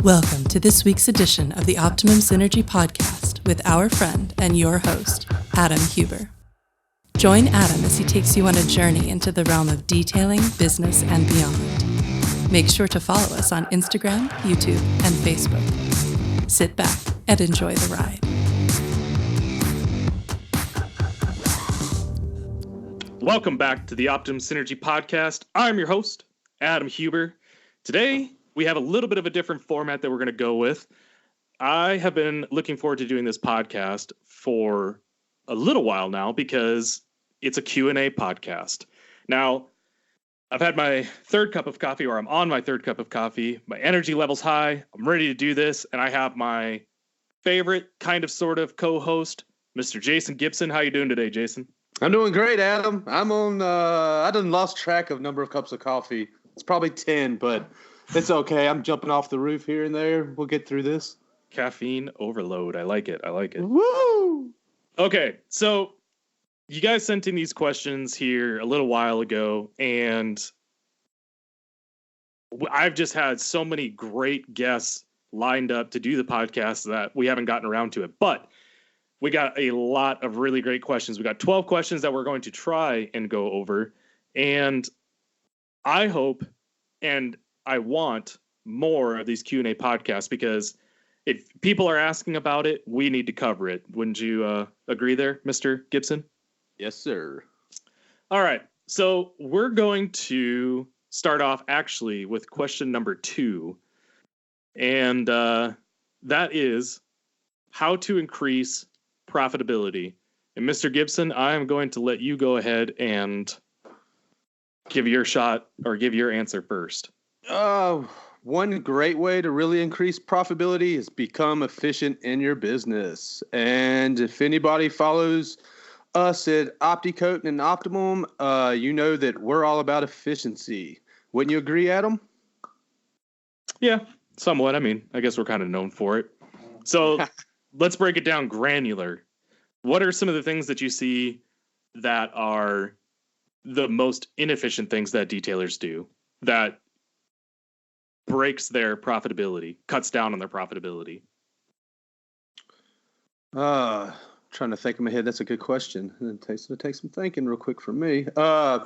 Welcome to this week's edition of the Optimum Synergy Podcast with our friend and your host, Adam Huber. Join Adam as he takes you on a journey into the realm of detailing, business, and beyond. Make sure to follow us on Instagram, YouTube, and Facebook. Sit back and enjoy the ride. Welcome back to the Optimum Synergy Podcast. I'm your host, Adam Huber. Today, we have a little bit of a different format that we're going to go with. I have been looking forward to doing this podcast for a little while now because it's a Q&A podcast. Now, I've had my third cup of coffee, or I'm on my third cup of coffee. My energy level's high. I'm ready to do this, and I have my favorite kind of sort of co-host, Mr. Jason Gibson. How you doing today, Jason? I'm doing great, Adam. I'm on, I done lost track of number of cups of coffee. It's probably 10, but it's okay. I'm jumping off the roof here and there. We'll get through this. Caffeine overload. I like it. Woo! Okay, so you guys sent in these questions here a little while ago, and I've just had so many great guests lined up to do the podcast that we haven't gotten around to it. But we got a lot of really great questions. We got 12 questions that we're going to try and go over, and I hope and I want more of these Q&A podcasts because if people are asking about it, we need to cover it. Wouldn't you agree there, Mr. Gibson? Yes, sir. All right. So we're going to start off actually with question number 2. And that is how to increase profitability. And Mr. Gibson, I am going to let you go ahead and give your shot or give your answer first. One great way to really increase profitability is become efficient in your business. And if anybody follows us at Opti-Coat and Optimum, you know that we're all about efficiency. Wouldn't you agree, Adam? Yeah, somewhat. I mean, I guess we're kind of known for it. So let's break it down granular. What are some of the things that you see that are the most inefficient things that detailers do that breaks their profitability, cuts down on their profitability? Trying to think in my head. That's a good question. It'll take some thinking real quick for me. A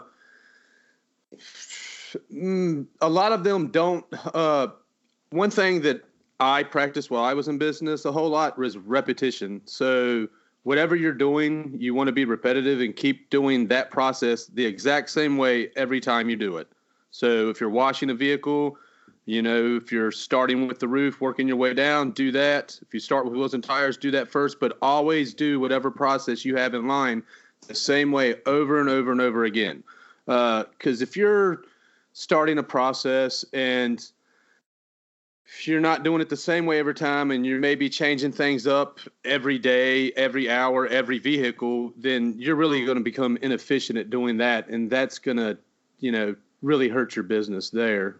lot of them don't. One thing that I practiced while I was in business a whole lot was repetition. So whatever you're doing, you want to be repetitive and keep doing that process the exact same way every time you do it. So if you're washing a vehicle, you know, if you're starting with the roof, working your way down, do that. If you start with wheels and tires, do that first, but always do whatever process you have in line the same way over and over and over again. Because if you're starting a process and if you're not doing it the same way every time and you're maybe changing things up every day, every hour, every vehicle, then you're really going to become inefficient at doing that. And that's going to, you know, really hurt your business there.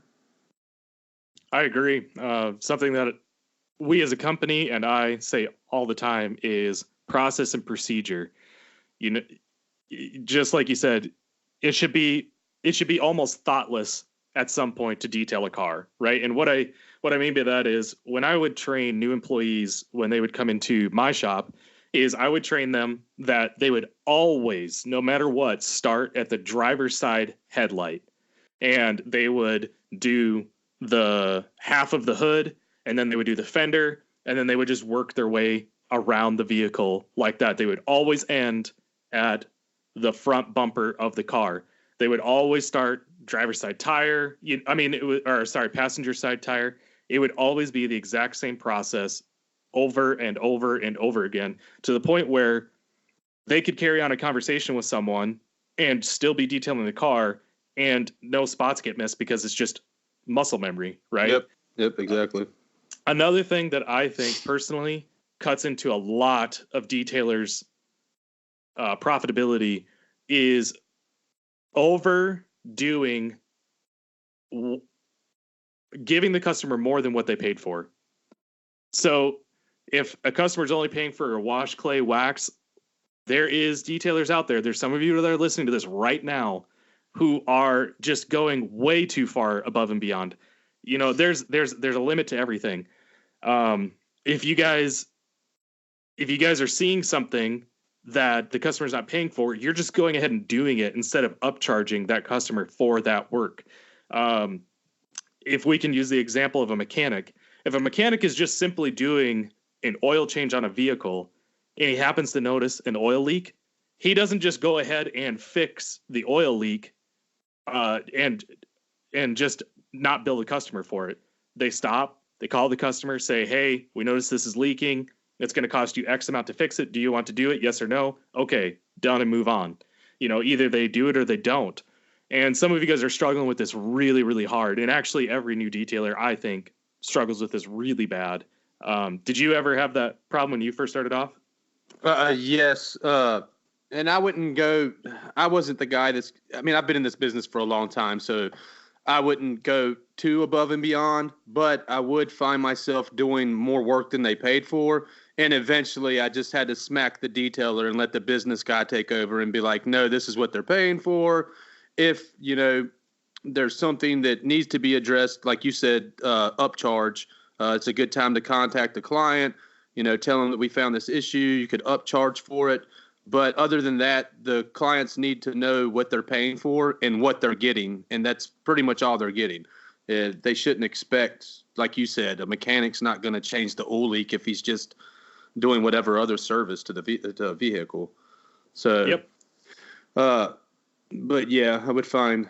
I agree. Something that we as a company and I say all the time is process and procedure. You know, just like you said, it should be almost thoughtless at some point to detail a car, right? And what I mean by that is when I would train new employees when they would come into my shop is I would train them that they would always, no matter what, start at the driver's side headlight, and they would do the half of the hood, and then they would do the fender, and then they would just work their way around the vehicle like that. They would always end at the front bumper of the car. They would always start driver's side tire. Passenger side tire. It would always be the exact same process over and over and over again, to the point where they could carry on a conversation with someone and still be detailing the car and no spots get missed because it's just muscle memory, right? Yep, exactly. Another thing that I think personally cuts into a lot of detailers' profitability is overdoing, giving the customer more than what they paid for. So if a customer is only paying for a wash, clay, wax, there is detailers out there. There's some of you that are listening to this right now who are just going way too far above and beyond. there's a limit to everything. If you guys are seeing something that the customer's not paying for, you're just going ahead and doing it instead of upcharging that customer for that work. If we can use the example of a mechanic, if a mechanic is just simply doing an oil change on a vehicle and he happens to notice an oil leak, he doesn't just go ahead and fix the oil leak and just not bill the customer for it. They stop, they call the customer, say, hey, we noticed this is leaking. It's going to cost you X amount to fix it. Do you want to do it? Yes or no? Okay, done, and move on. Either they do it or they don't. And some of you guys are struggling with this really, really hard. And actually, every new detailer, I think, struggles with this really bad. Did you ever have that problem when you first started off? Yes. And I wasn't the guy I've been in this business for a long time, so I wouldn't go too above and beyond, but I would find myself doing more work than they paid for. And eventually I just had to smack the detailer and let the business guy take over and be like, no, this is what they're paying for. If, there's something that needs to be addressed, like you said, upcharge, it's a good time to contact the client, tell them that we found this issue. You could upcharge for it. But other than that, the clients need to know what they're paying for and what they're getting. And that's pretty much all they're getting. They shouldn't expect, like you said, a mechanic's not going to change the oil leak if he's just doing whatever other service to the vehicle. So, yep. But yeah, I would find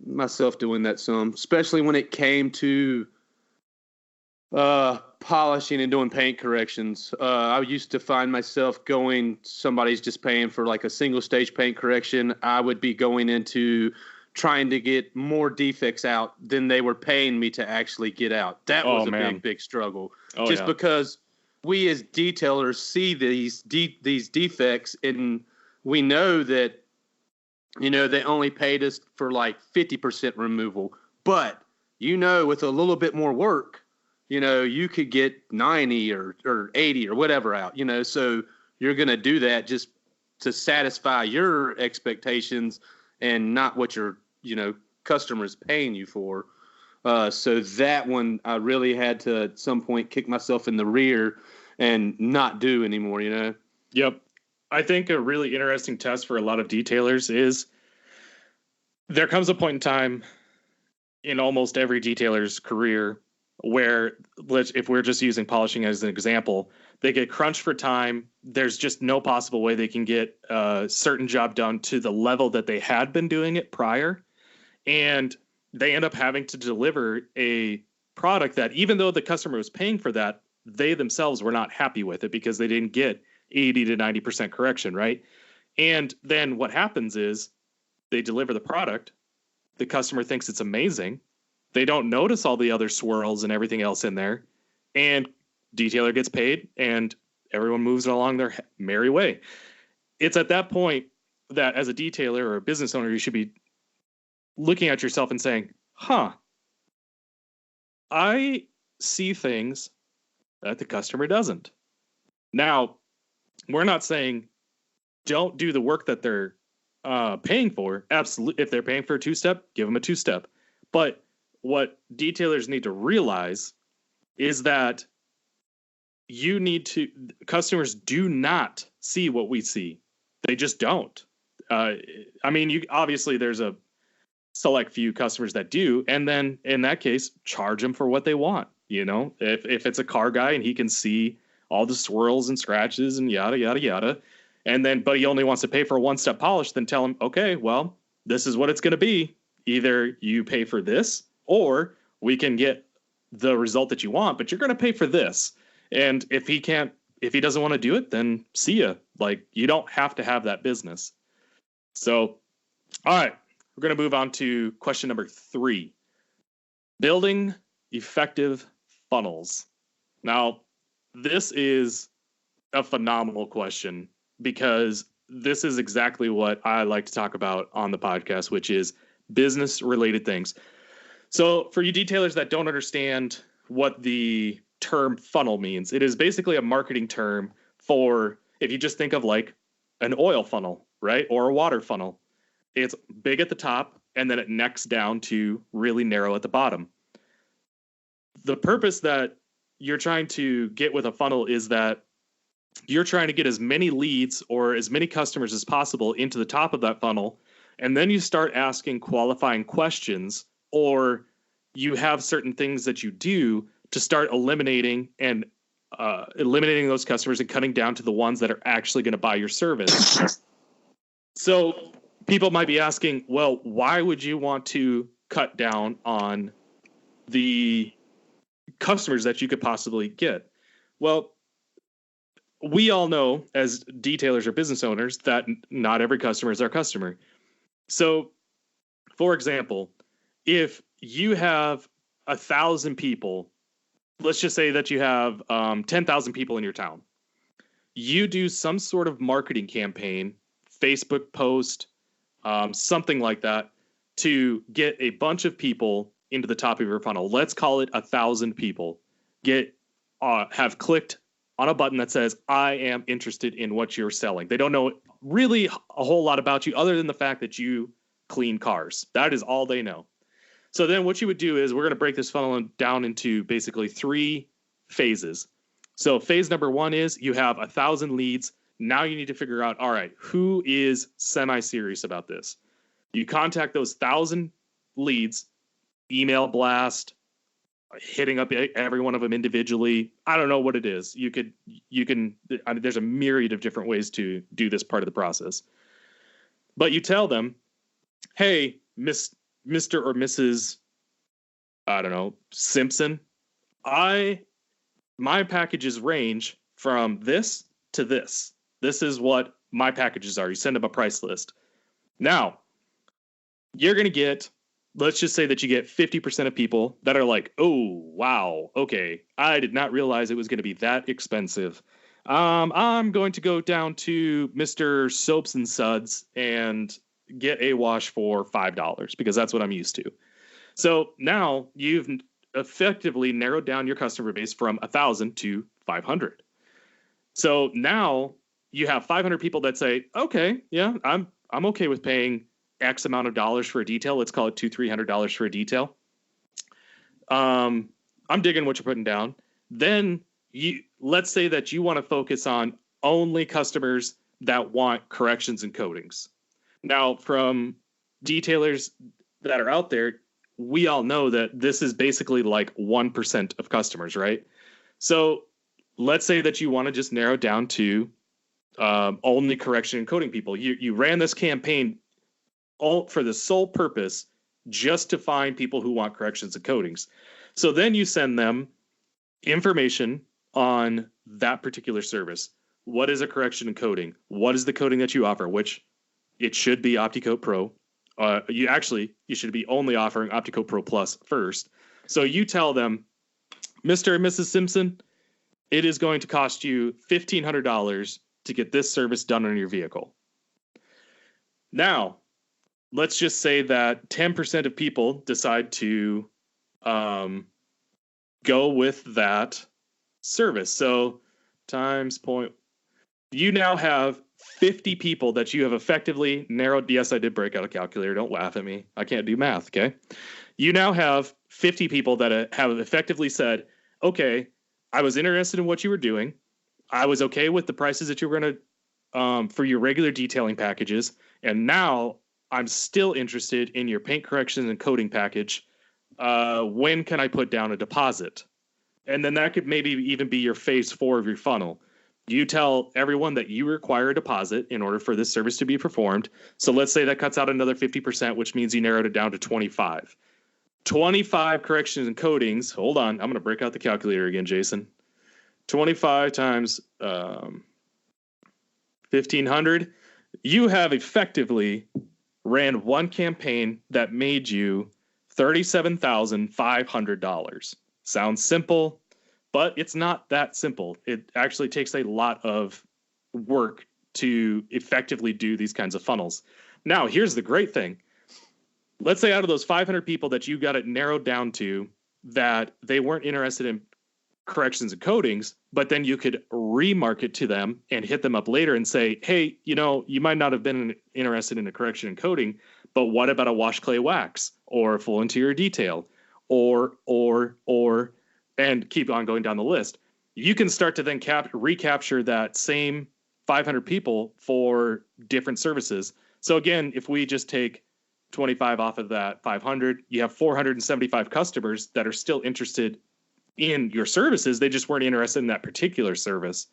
myself doing that some, especially when it came to polishing and doing paint corrections. I used to find myself somebody's just paying for like a single stage paint correction. I would be going into trying to get more defects out than they were paying me to actually get out. That was a big struggle. Because we as detailers see these defects, and we know that, they only paid us for like 50% removal. But, with a little bit more work, you could get 90 or 80 or whatever out, so you're going to do that just to satisfy your expectations and not what your, customer's paying you for. So that one, I really had to at some point kick myself in the rear and not do anymore, Yep. I think a really interesting test for a lot of detailers is there comes a point in time in almost every detailer's career where, if we're just using polishing as an example, they get crunched for time. There's just no possible way they can get a certain job done to the level that they had been doing it prior. And they end up having to deliver a product that, even though the customer was paying for that, they themselves were not happy with it because they didn't get 80 to 90% correction, right? And then what happens is they deliver the product. The customer thinks it's amazing. They don't notice all the other swirls and everything else in there, and detailer gets paid and everyone moves along their merry way. It's at that point that as a detailer or a business owner, you should be looking at yourself and saying, I see things that the customer doesn't. Now, we're not saying don't do the work that they're paying for. Absolutely. If they're paying for a two-step, give them a two-step. But what detailers need to realize is that customers do not see what we see. They just don't. Obviously there's a select few customers that do. And then in that case, charge them for what they want. If it's a car guy and he can see all the swirls and scratches and yada, yada, yada. But he only wants to pay for a one-step polish, then tell him, okay, well, this is what it's going to be. Either you pay for this, or we can get the result that you want, but you're going to pay for this. And if he doesn't want to do it, then see ya. Like, you don't have to have that business. So, all right, we're going to move on to question number 3. Building effective funnels. Now, this is a phenomenal question because this is exactly what I like to talk about on the podcast, which is business related things. So for you detailers that don't understand what the term funnel means, it is basically a marketing term for, if you just think of like an oil funnel, right? Or a water funnel. It's big at the top and then it necks down to really narrow at the bottom. the purpose that you're trying to get with a funnel is that you're trying to get as many leads or as many customers as possible into the top of that funnel. And then you start asking qualifying questions, or you have certain things that you do to start eliminating those customers and cutting down to the ones that are actually going to buy your service. So people might be asking, well, why would you want to cut down on the customers that you could possibly get? Well, we all know as detailers or business owners that not every customer is our customer. So, for example, if you have 1,000 people, let's just say that you have 10,000 people in your town. You do some sort of marketing campaign, Facebook post, something like that, to get a bunch of people into the top of your funnel. Let's call it 1,000 people. Have clicked on a button that says, I am interested in what you're selling. They don't know really a whole lot about you other than the fact that you clean cars. That is all they know. So then what you would do is we're going to break this funnel down into basically 3 phases. So phase number 1 is you have 1,000 leads. Now you need to figure out, all right, who is semi-serious about this? You contact those 1,000 leads, email blast, hitting up every one of them individually. I don't know what it is. You can, I mean, there's a myriad of different ways to do this part of the process. But you tell them, hey, Mr. or Mrs., I don't know, Simpson, my packages range from this to this. This is what my packages are. You send them a price list. Now, you're going to get, let's just say that you get 50% of people that are like, oh, wow, okay, I did not realize it was going to be that expensive. I'm going to go down to Mr. Soaps and Suds and get a wash for $5 because that's what I'm used to. So now you've effectively narrowed down your customer base from 1,000 to 500. So now you have 500 people that say, okay, yeah, I'm okay with paying X amount of dollars for a detail. Let's call it $200-300 for a detail. I'm digging what you're putting down. Then let's say that you want to focus on only customers that want corrections and coatings. Now, from detailers that are out there, we all know that this is basically like 1% of customers, right? So let's say that you want to just narrow down to only correction and coating people. You ran this campaign all for the sole purpose just to find people who want corrections and coatings. So then you send them information on that particular service. What is a correction and coating? What is the coating that you offer? Which it should be Opti-Coat Pro. You should be only offering Opti-Coat Pro Plus first. So you tell them, Mr. and Mrs. Simpson, it is going to cost you $1,500 to get this service done on your vehicle. Now, let's just say that 10% of people decide to go with that service. So times point, you now have 50 people that you have effectively narrowed. Yes, I did break out a calculator. Don't laugh at me. I can't do math, okay? You now have 50 people that have effectively said, okay, I was interested in what you were doing. I was okay with the prices that you were going to, for your regular detailing packages. And now I'm still interested in your paint corrections and coating package. When can I put down a deposit? And then that could maybe even be your phase 4 of your funnel. You tell everyone that you require a deposit in order for this service to be performed. So let's say that cuts out another 50%, which means you narrowed it down to 25. 25 corrections and coatings. Hold on. I'm going to break out the calculator again, Jason. 25 times 1,500. You have effectively ran one campaign that made you $37,500. Sounds simple, but it's not that simple. It actually takes a lot of work to effectively do these kinds of funnels. Now, here's the great thing. Let's say out of those 500 people that you got it narrowed down to that they weren't interested in corrections and coatings, but then you could remarket to them and hit them up later and say, hey, you might not have been interested in a correction and coating, but what about a wash clay wax or a full interior detail or and keep on going down the list. You can start to then recapture that same 500 people for different services. So again, if we just take 25 off of that 500, you have 475 customers that are still interested in your services. They just weren't interested in that particular service.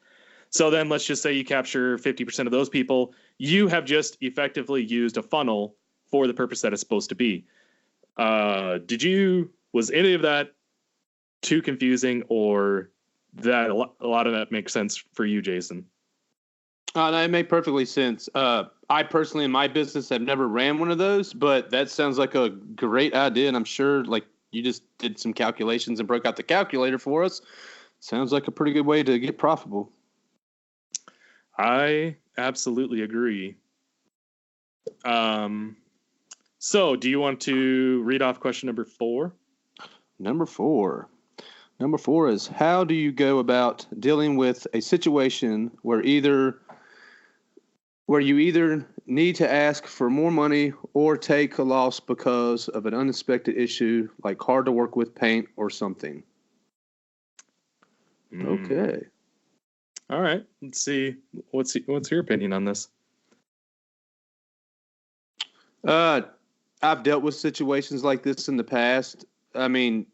So then let's just say you capture 50% of those people. You have just effectively used a funnel for the purpose that it's supposed to be. Was any of that too confusing, or that a lot of that makes sense for you, Jason? No, it made perfectly sense. I personally, in my business, have never ran one of those, but that sounds like a great idea, and I'm sure, like, you just did some calculations and broke out the calculator for us. Sounds like a pretty good way to get profitable. I absolutely agree. So do you want to read off question number 4? Number 4 is, how do you go about dealing with a situation where you either need to ask for more money or take a loss because of an unexpected issue, like hard to work with paint or something? Okay. All right. Let's see. What's your opinion on this? I've dealt with situations like this in the past. I mean,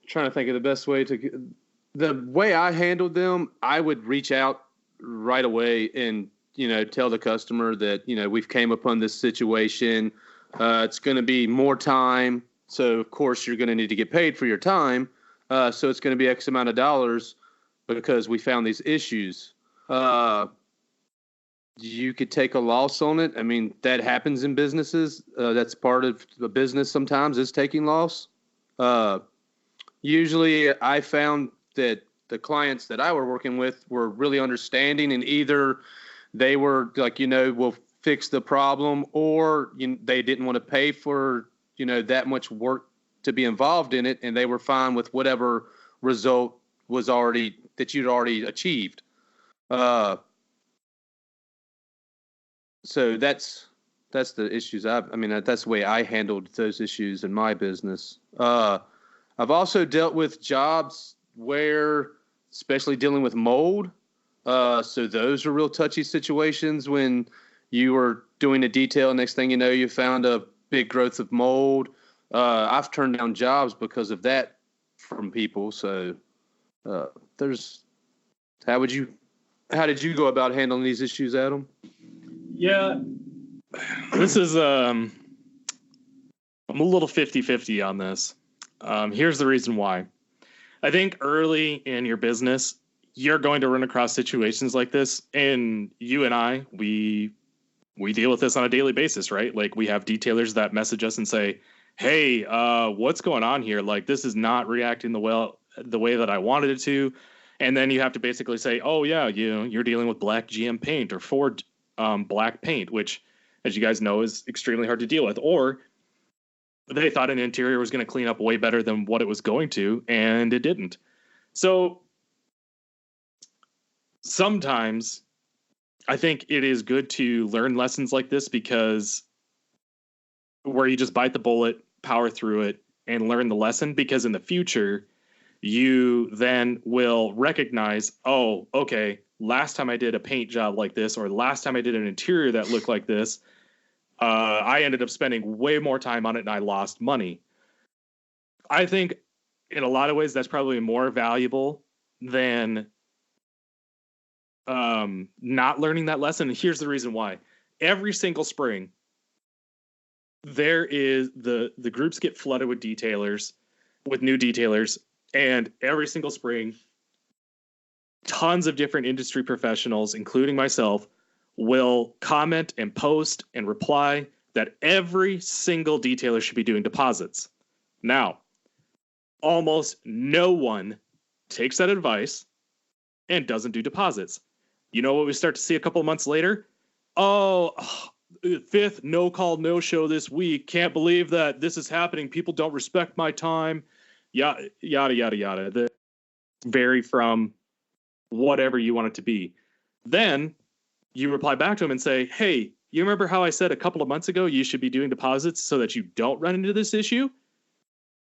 trying to think of the best way the way I handled them, I would reach out right away and, tell the customer that, we've came upon this situation. It's going to be more time. So of course you're going to need to get paid for your time. So it's going to be X amount of dollars because we found these issues. You could take a loss on it. I mean, that happens in businesses. That's part of the business sometimes, is taking loss. Usually I found that the clients that I were working with were really understanding, and either they were like, we'll fix the problem, or they didn't want to pay for, that much work to be involved in it, and they were fine with whatever result was that you'd already achieved. So that's the issues that's the way I handled those issues in my business. I've also dealt with jobs where, especially dealing with mold. So those are real touchy situations when you were doing a detail. Next thing you know, you found a big growth of mold. I've turned down jobs because of that from people. So how did you go about handling these issues, Adam? Yeah, this is, I'm a little 50-50 on this. Here's the reason why. I think early in your business, you're going to run across situations like this, and you and I, we deal with this on a daily basis, right? Like, we have detailers that message us and say, hey, what's going on here? Like, this is not reacting the way that I wanted it to. And then you have to basically say, oh yeah, you're dealing with black GM paint or Ford black paint, which, as you guys know, is extremely hard to deal with. Or they thought an interior was going to clean up way better than what it was going to, and it didn't. So sometimes I think it is good to learn lessons like this, because where you just bite the bullet, power through it, and learn the lesson, because in the future you then will recognize, oh, okay, last time I did a paint job like this, or last time I did an interior that looked like this, I ended up spending way more time on it and I lost money. I think in a lot of ways that's probably more valuable than not learning that lesson. And here's the reason why. Every single spring, there is the groups get flooded with new detailers, and every single spring, tons of different industry professionals, including myself, will comment and post and reply that every single detailer should be doing deposits. Now, almost no one takes that advice and doesn't do deposits. You know what we start to see a couple of months later? Oh, 5th no call, no show this week. Can't believe that this is happening. People don't respect my time. Yada, yada, yada, yada. They vary from whatever you want it to be. Then you reply back to them and say, hey, you remember how I said a couple of months ago you should be doing deposits so that you don't run into this issue?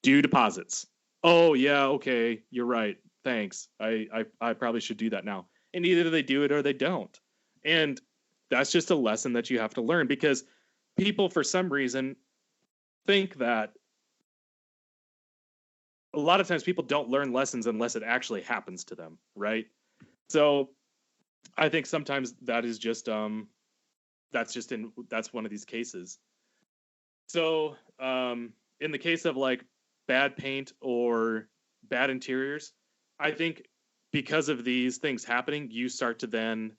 do deposits. Oh yeah, okay, you're right. Thanks. I probably should do that now. And either they do it or they don't. And that's just a lesson that you have to learn, because people for some reason think that a lot of times people don't learn lessons unless it actually happens to them, right? So I think sometimes that is just that's one of these cases. So in the case of like bad paint or bad interiors, I think because of these things happening, you start to then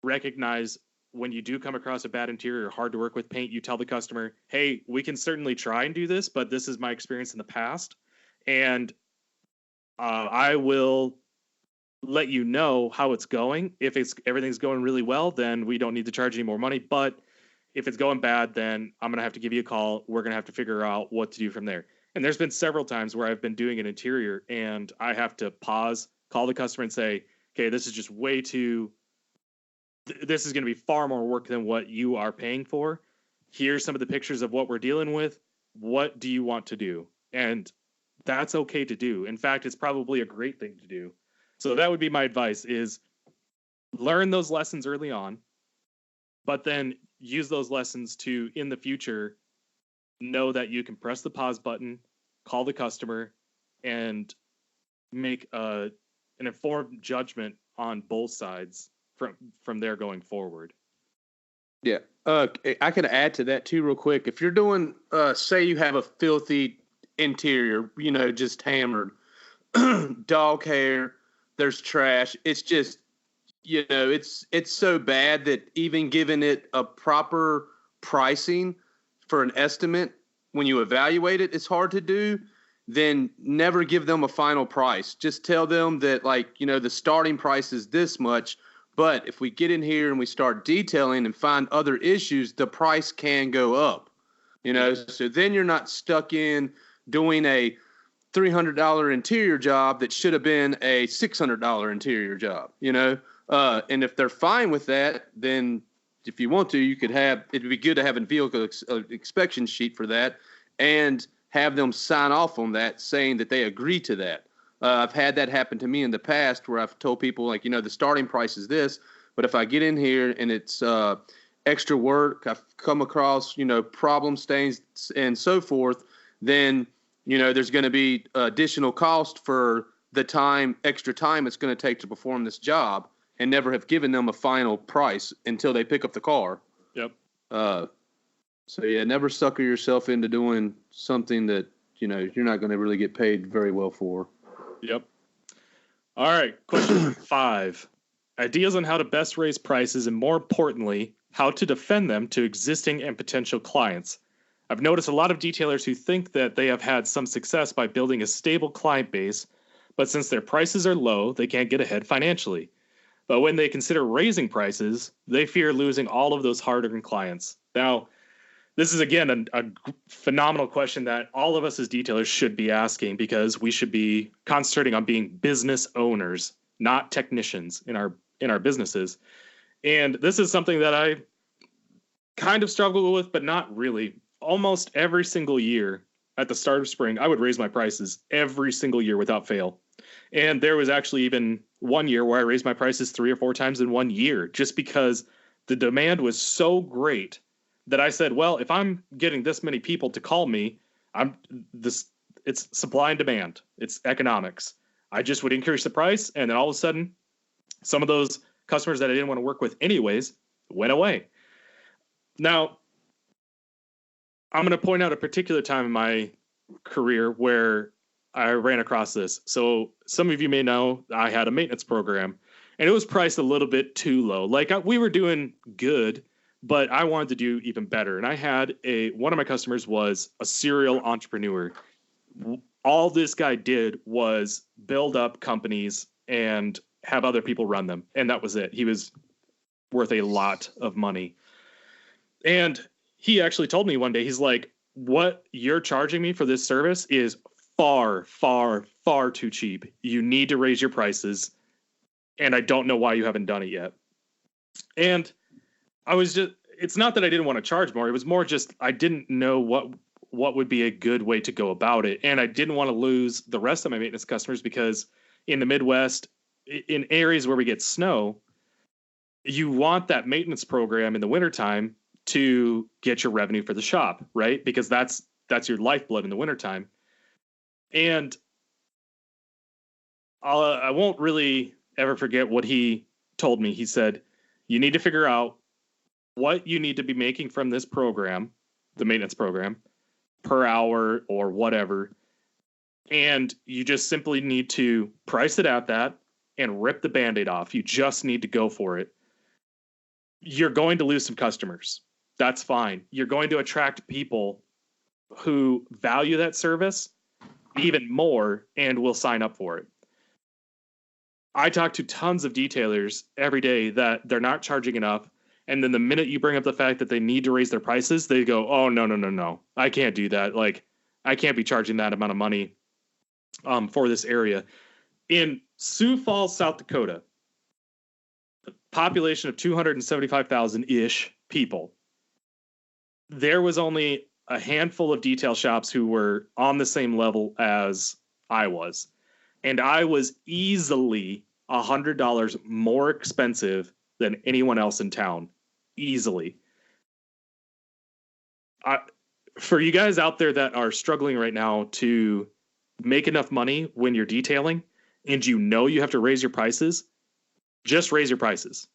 recognize when you do come across a bad interior or hard to work with paint, you tell the customer, hey, we can certainly try and do this, but this is my experience in the past. And I will let you know how it's going. If everything's going really well, then we don't need to charge any more money. But if it's going bad, then I'm going to have to give you a call. We're going to have to figure out what to do from there. And there's been several times where I've been doing an interior and I have to pause, call the customer and say, okay, this is just way too, this is going to be far more work than what you are paying for. Here's some of the pictures of what we're dealing with. What do you want to do? And that's okay to do. In fact, it's probably a great thing to do. So that would be my advice, is learn those lessons early on, but then use those lessons to, in the future, know that you can press the pause button, call the customer, and make an informed judgment on both sides from there going forward. Yeah. I could add to that too real quick. If you're doing, say you have a filthy interior, just hammered, dog hair, there's trash. It's just, it's so bad that even giving it a proper pricing for an estimate when you evaluate it, it's hard to do. Then never give them a final price. Just tell them that, the starting price is this much, but if we get in here and we start detailing and find other issues, the price can go up. So then you're not stuck in doing a $300 interior job that should have been a $600 interior job, and if they're fine with that, then if you want to, it'd be good to have a vehicle inspection sheet for that and have them sign off on that saying that they agree to that. I've had that happen to me in the past where I've told people the starting price is this, but if I get in here and it's extra work, I've come across, problem stains and so forth, then, there's going to be additional cost for the extra time it's going to take to perform this job, and never have given them a final price until they pick up the car. Yep. So yeah, never sucker yourself into doing something that, you're not going to really get paid very well for. Yep. All right. Question 5. Ideas on how to best raise prices, and more importantly, how to defend them to existing and potential clients. I've noticed a lot of detailers who think that they have had some success by building a stable client base, but since their prices are low, they can't get ahead financially. But when they consider raising prices, they fear losing all of those hard-earned clients. Now, this is, again, a phenomenal question that all of us as detailers should be asking, because we should be concentrating on being business owners, not technicians in our businesses. And this is something that I kind of struggle with, but not really. Almost every single year at the start of spring, I would raise my prices every single year without fail. And there was actually even one year where I raised my prices 3 or 4 times in 1 year, just because the demand was so great that I said, well, if I'm getting this many people to call me, it's supply and demand. It's economics. I just would increase the price, and then all of a sudden, some of those customers that I didn't want to work with anyways went away. Now, I'm going to point out a particular time in my career where I ran across this. So some of you may know I had a maintenance program, and it was priced a little bit too low. We were doing good, but I wanted to do even better. And I had one of my customers was a serial entrepreneur. All this guy did was build up companies and have other people run them. And that was it. He was worth a lot of money. And he actually told me one day, he's like, what you're charging me for this service is far, far, far too cheap. You need to raise your prices. And I don't know why you haven't done it yet. And it's not that I didn't want to charge more. It was more just, I didn't know what would be a good way to go about it. And I didn't want to lose the rest of my maintenance customers because in the Midwest, in areas where we get snow, you want that maintenance program in the wintertime to get your revenue for the shop, right? Because that's your lifeblood in the wintertime. And I won't really ever forget what he told me. He said, you need to figure out what you need to be making from this program, the maintenance program, per hour or whatever. And you just simply need to price it at that and rip the Band-Aid off. You just need to go for it. You're going to lose some customers. That's fine. You're going to attract people who value that service even more and will sign up for it. I talk to tons of detailers every day that they're not charging enough. And then the minute you bring up the fact that they need to raise their prices, they go, oh, no. I can't do that. Like, I can't be charging that amount of money for this area. In Sioux Falls, South Dakota, a population of 275,000-ish people, there was only a handful of detail shops who were on the same level as I was. And I was easily $100 more expensive than anyone else in town. Easily. For you guys out there that are struggling right now to make enough money when you're detailing and you know you have to raise your prices, just raise your prices.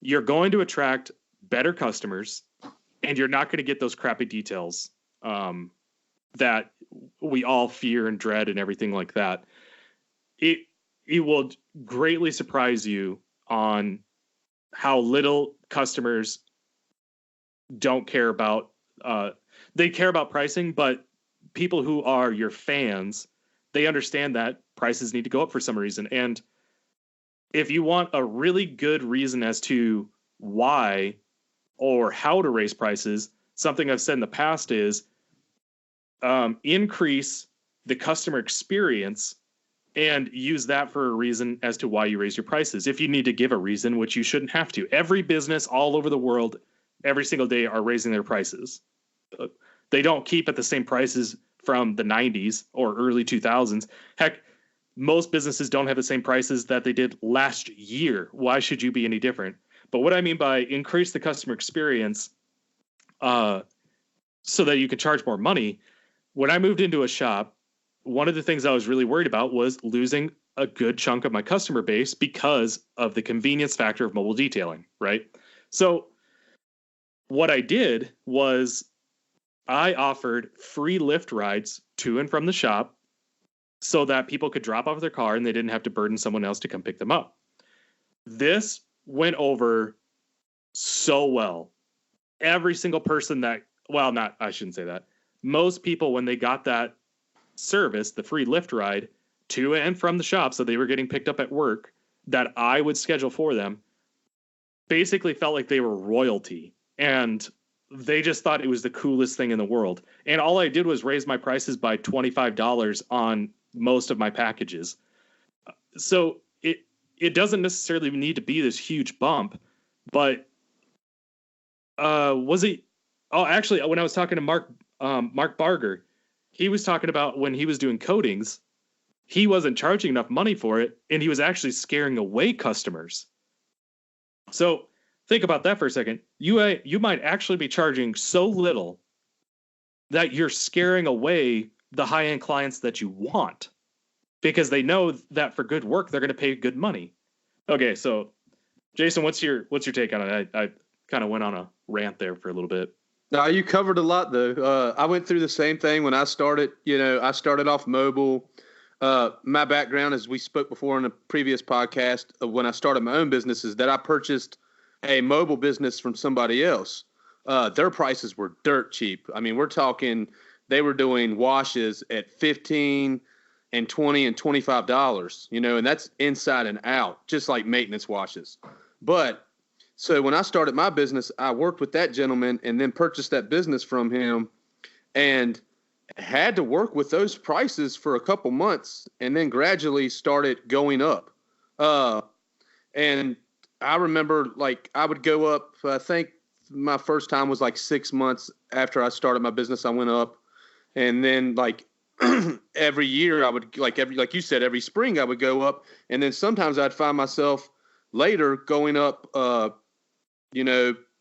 You're going to attract better customers and you're not going to get those crappy details that we all fear and dread and everything like that. It will greatly surprise you on how little customers don't care about, they care about pricing, but people who are your fans, they understand that prices need to go up for some reason. And if you want a really good reason as to why or how to raise prices, something I've said in the past is increase the customer experience and use that for a reason as to why you raise your prices. If you need to give a reason, which you shouldn't have to. Every business all over the world, every single day are raising their prices. They don't keep at the same prices from the 90s or early 2000s. Heck, most businesses don't have the same prices that they did last year. Why should you be any different? But what I mean by increase the customer experience so that you can charge more money, when I moved into a shop, one of the things I was really worried about was losing a good chunk of my customer base because of the convenience factor of mobile detailing, right? So what I did was I offered free Lyft rides to and from the shop so that people could drop off their car and they didn't have to burden someone else to come pick them up. This went over so well. Every single person I shouldn't say that. Most people, when they got that service, the free Lyft ride to and from the shop, so they were getting picked up at work, that I would schedule for them, basically felt like they were royalty. And they just thought it was the coolest thing in the world. And all I did was raise my prices by $25 on most of my packages. So it doesn't necessarily need to be this huge bump, but actually, when I was talking to Mark Barger, he was talking about when he was doing coatings, he wasn't charging enough money for it, and he was actually scaring away customers. So think about that for a second. You might actually be charging so little that you're scaring away the high-end clients that you want because they know that for good work, they're going to pay good money. Okay, so Jason, what's your take on it? I kind of went on a rant there for a little bit. No, you covered a lot, though. I went through the same thing when I started. I started off mobile. My background, as we spoke before in a previous podcast, when I started my own business, is that I purchased a mobile business from somebody else. Their prices were dirt cheap. I mean, we're talking they were doing washes at $15 and $20 and $25, and that's inside and out, just like maintenance washes. But so when I started my business, I worked with that gentleman and then purchased that business from him and had to work with those prices for a couple months and then gradually started going up. And I remember I would go up, I think my first time was 6 months after I started my business, I went up. And then like every year I would like you said, every spring I would go up, and then sometimes I'd find myself later going up,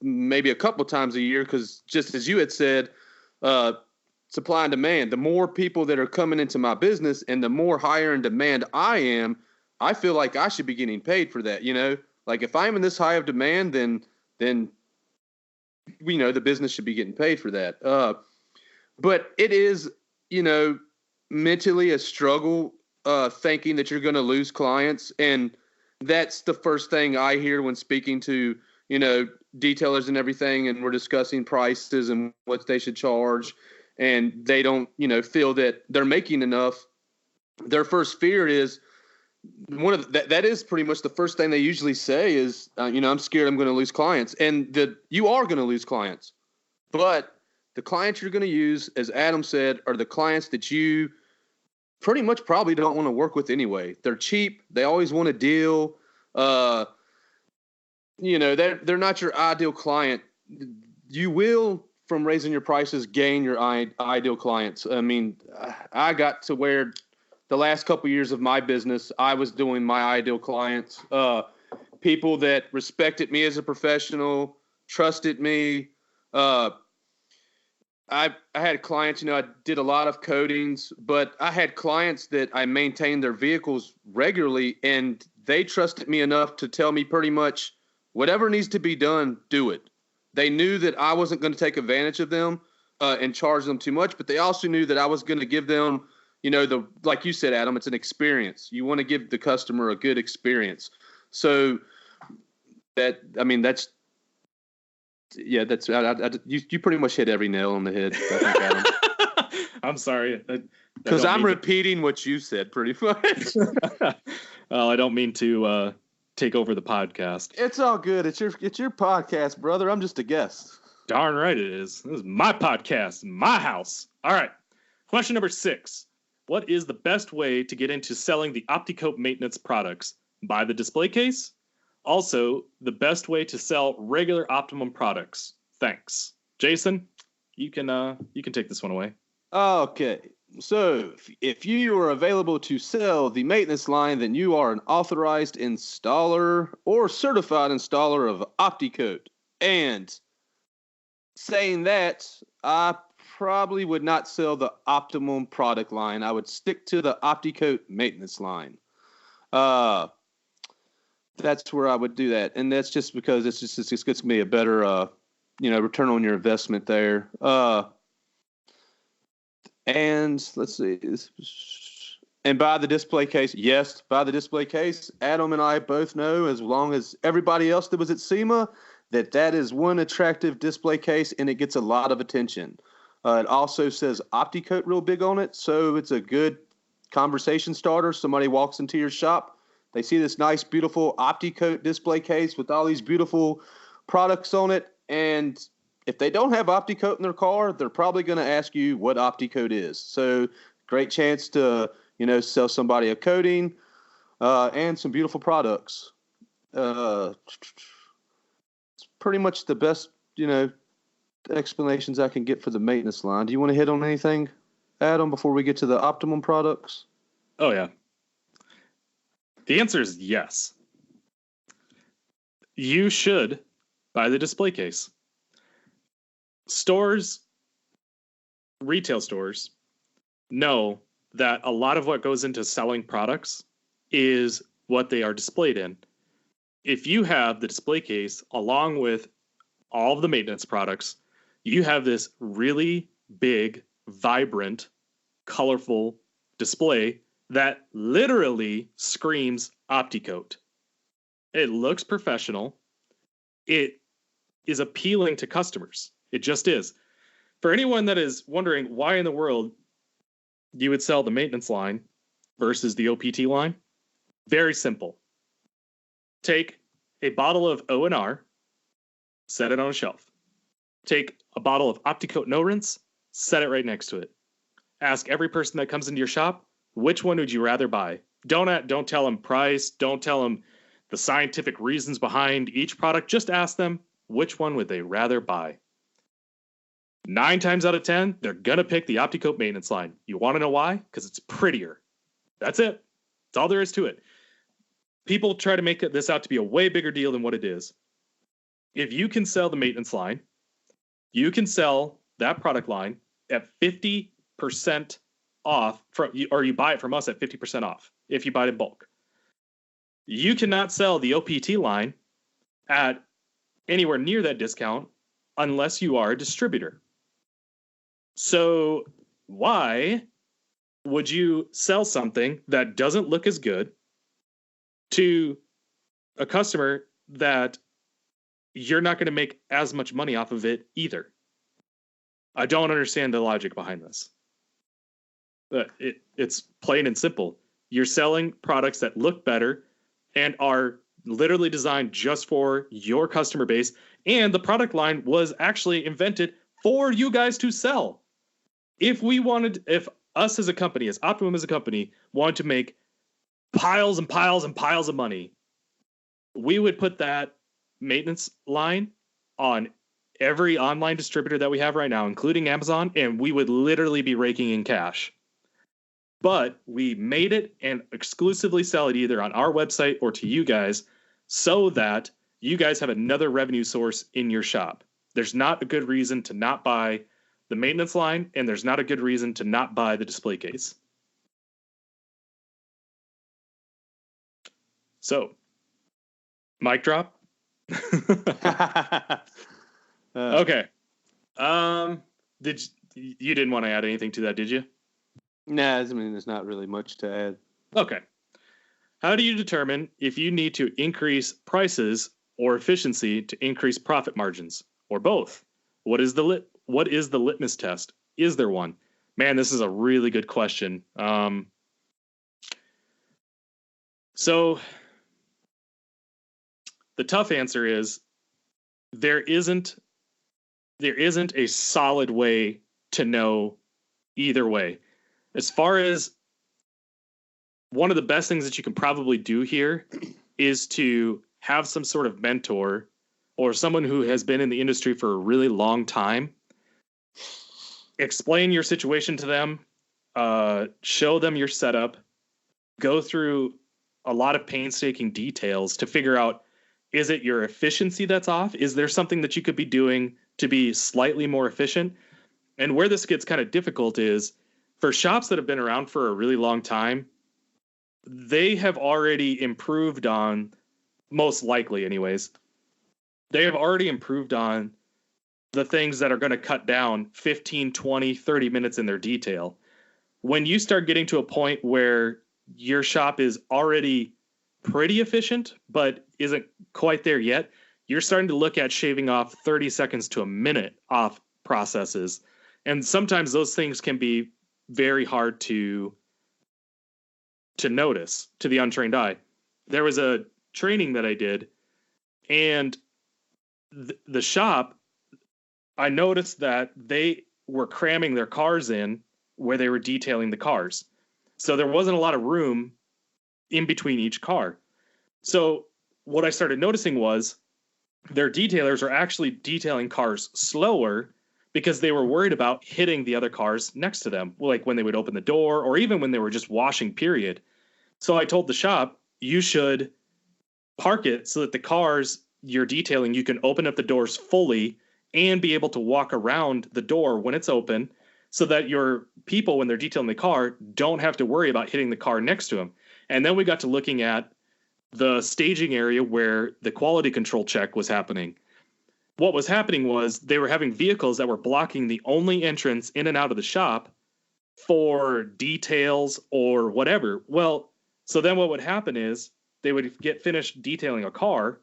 maybe a couple times a year, because just as you had said, supply and demand. The more people that are coming into my business and the more higher in demand I am, I feel like I should be getting paid for that. Like if I'm in this high of demand, then the business should be getting paid for that. But it is, mentally a struggle, thinking that you're going to lose clients. And that's the first thing I hear when speaking to, detailers and everything. And we're discussing prices and what they should charge. And they don't, feel that they're making enough. Their first fear is that is pretty much the first thing they usually say is, I'm scared I'm going to lose clients. And you are going to lose clients. But the clients you're going to use, as Adam said, are the clients that you pretty much probably don't want to work with anyway. They're cheap. They always want a deal. They're not your ideal client. You will, from raising your prices, gain your ideal clients. I mean, I got to where the last couple of years of my business, I was doing my ideal clients, people that respected me as a professional, trusted me. I had clients, I did a lot of coatings, but I had clients that I maintained their vehicles regularly, and they trusted me enough to tell me pretty much whatever needs to be done, do it. They knew that I wasn't going to take advantage of them and charge them too much, but they also knew that I was going to give them, like you said, Adam, it's an experience. You want to give the customer a good experience. So you pretty much hit every nail on the head, I think, Adam. I'm sorry. Because I'm repeating what you said pretty much. Well, I don't mean to take over the podcast. It's all good. It's your podcast, brother. I'm just a guest. Darn right it is. This is my podcast, my house. All right. Question number 6. What is the best way to get into selling the Opti-Coat maintenance products? Buy the display case? Also, the best way to sell regular Optimum products. Thanks. Jason, you can take this one away. Okay. So, if you are available to sell the maintenance line, then you are an authorized installer or certified installer of Opti-Coat. And saying that, I probably would not sell the Optimum product line. I would stick to the Opti-Coat maintenance line. That's where I would do that. And that's just because it's going to be a better, return on your investment there. And let's see. And buy the display case. Yes, buy the display case. Adam and I both know, as long as everybody else that was at SEMA, that is one attractive display case, and it gets a lot of attention. It also says Opti-Coat real big on it, so it's a good conversation starter. Somebody walks into your shop, they see this nice, beautiful Opti-Coat display case with all these beautiful products on it, and if they don't have Opti-Coat in their car, they're probably going to ask you what Opti-Coat is. So great chance to, sell somebody a coating and some beautiful products. It's pretty much the best, explanations I can get for the maintenance line. Do you want to hit on anything, Adam, before we get to the Optimum products? Oh, yeah. The answer is yes. You should buy the display case. Retail stores know that a lot of what goes into selling products is what they are displayed in. If you have the display case along with all of the maintenance products, you have this really big, vibrant, colorful display that literally screams Opti-Coat. It looks professional. It is appealing to customers. It just is. For anyone that is wondering why in the world you would sell the maintenance line versus the OPT line, very simple. Take a bottle of O&R, set it on a shelf. Take a bottle of Opti-Coat No Rinse, set it right next to it. Ask every person that comes into your shop, which one would you rather buy? Don't tell them price. Don't tell them the scientific reasons behind each product. Just ask them, which one would they rather buy? 9 times out of 10, they're going to pick the Opti-Coat maintenance line. You want to know why? Because it's prettier. That's it. That's all there is to it. People try to make this out to be a way bigger deal than what it is. If you can sell the maintenance line, you can sell that product line at 50% off, or you buy it from us at 50% off if you buy it in bulk. You cannot sell the OPT line at anywhere near that discount unless you are a distributor. So why would you sell something that doesn't look as good to a customer that you're not going to make as much money off of it either? I don't understand the logic behind this. It's plain and simple. You're selling products that look better and are literally designed just for your customer base. And the product line was actually invented for you guys to sell. If us as a company, as Optimum as a company, wanted to make piles and piles and piles of money, we would put that maintenance line on every online distributor that we have right now, including Amazon, and we would literally be raking in cash. But we made it and exclusively sell it either on our website or to you guys so that you guys have another revenue source in your shop. There's not a good reason to not buy the maintenance line, and there's not a good reason to not buy the display case. So, mic drop. Okay. You didn't want to add anything to that, did you? Nah, I mean, there's not really much to add. Okay. How do you determine if you need to increase prices or efficiency to increase profit margins, or both? What is the litmus test? Is there one? Man, this is a really good question. So the tough answer is there isn't a solid way to know either way. As far as one of the best things that you can probably do here is to have some sort of mentor or someone who has been in the industry for a really long time. Explain your situation to them, show them your setup, go through a lot of painstaking details to figure out, is it your efficiency that's off? Is there something that you could be doing to be slightly more efficient? And where this gets kind of difficult is for shops that have been around for a really long time, they have already improved on, most likely anyways, they have already improved on the things that are going to cut down 15, 20, 30 minutes in their detail. When you start getting to a point where your shop is already pretty efficient, but isn't quite there yet, you're starting to look at shaving off 30 seconds to a minute off processes. And sometimes those things can be very hard to notice to the untrained eye. There was a training that I did, and the shop, I noticed that they were cramming their cars in where they were detailing the cars. So there wasn't a lot of room in between each car. So what I started noticing was their detailers are actually detailing cars slower because they were worried about hitting the other cars next to them, like when they would open the door or even when they were just washing, period. So I told the shop, you should park it so that the cars you're detailing, you can open up the doors fully and be able to walk around the door when it's open so that your people, when they're detailing the car, don't have to worry about hitting the car next to them. And then we got to looking at the staging area where the quality control check was happening. What was happening was they were having vehicles that were blocking the only entrance in and out of the shop for details or whatever. Well, so then what would happen is they would get finished detailing a car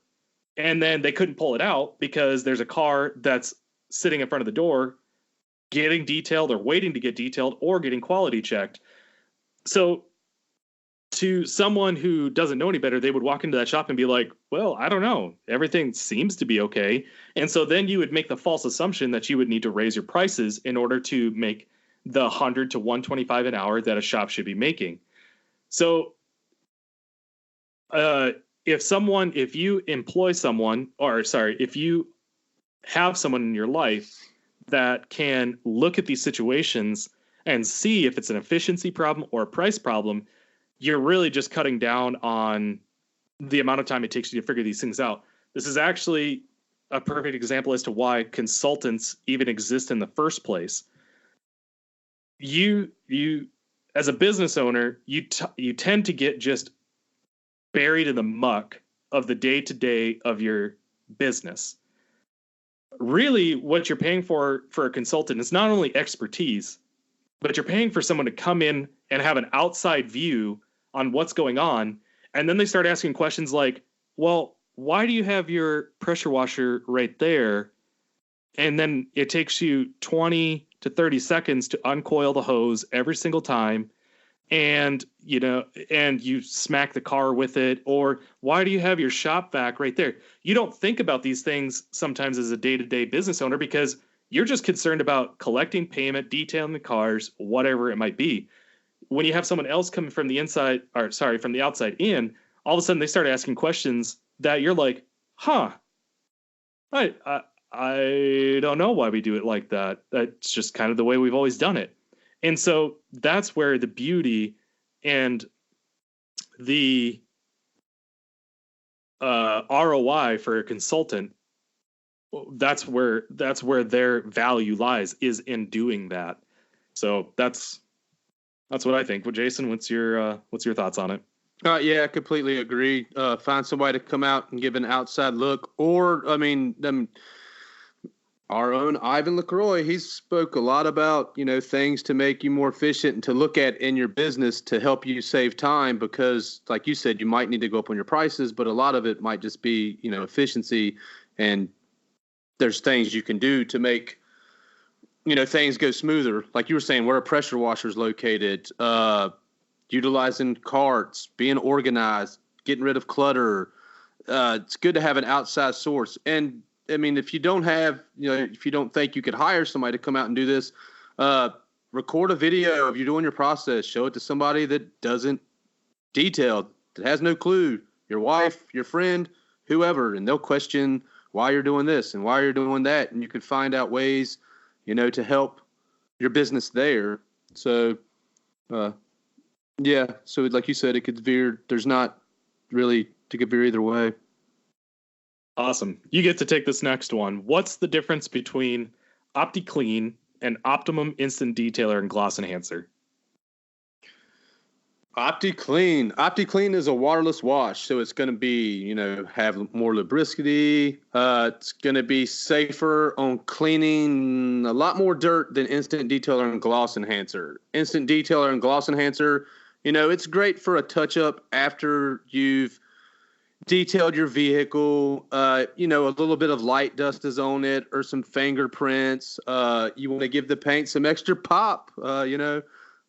and then they couldn't pull it out because there's a car that's sitting in front of the door getting detailed or waiting to get detailed or getting quality checked. So to someone who doesn't know any better, they would walk into that shop and be like, well, I don't know. Everything seems to be okay. And so then you would make the false assumption that you would need to raise your prices in order to make the $100 to $125 an hour that a shop should be making. So if you employ someone, if you have someone in your life that can look at these situations and see if it's an efficiency problem or a price problem, you're really just cutting down on the amount of time it takes you to figure these things out. This is actually a perfect example as to why consultants even exist in the first place. You as a business owner, you tend to get just buried in the muck of the day-to-day of your business. Really, what you're paying for a consultant is not only expertise, but you're paying for someone to come in and have an outside view on what's going on. And then they start asking questions like, well, why do you have your pressure washer right there? And then it takes you 20 to 30 seconds to uncoil the hose every single time. And, and you smack the car with it. Or why do you have your shop vac right there? You don't think about these things sometimes as a day-to-day business owner because you're just concerned about collecting payment, detailing the cars, whatever it might be. When you have someone else coming from the from the outside in, all of a sudden they start asking questions that you're like, I don't know why we do it like that. That's just kind of the way we've always done it. And so that's where the beauty and the ROI for a consultant, that's where their value lies, is in doing that. So that's what I think. Well, Jason, what's your thoughts on it? Yeah, I completely agree. Find somebody to come out and give an outside look, or our own Ivan LaCroix, he spoke a lot about, things to make you more efficient and to look at in your business to help you save time, because like you said, you might need to go up on your prices, but a lot of it might just be, efficiency, and there's things you can do to make, things go smoother. Like you were saying, where a pressure washer is located, utilizing carts, being organized, getting rid of clutter. It's good to have an outside source. And if you don't have, if you don't think you could hire somebody to come out and do this, record a video of you doing your process, show it to somebody that doesn't detail, that has no clue, your wife, your friend, whoever, and they'll question why you're doing this and why you're doing that. And you can find out ways, to help your business there. So, yeah. So like you said, it could veer. There's not really to get veer either way. Awesome. You get to take this next one. What's the difference between Opti-Clean and Optimum Instant Detailer and Gloss Enhancer? Opti-Clean. Opti-Clean is a waterless wash, so it's going to be, have more lubricity. It's going to be safer on cleaning a lot more dirt than Instant Detailer and Gloss Enhancer. Instant Detailer and Gloss Enhancer, it's great for a touch-up after you've detailed your vehicle. A little bit of light dust is on it or some fingerprints. You want to give the paint some extra pop,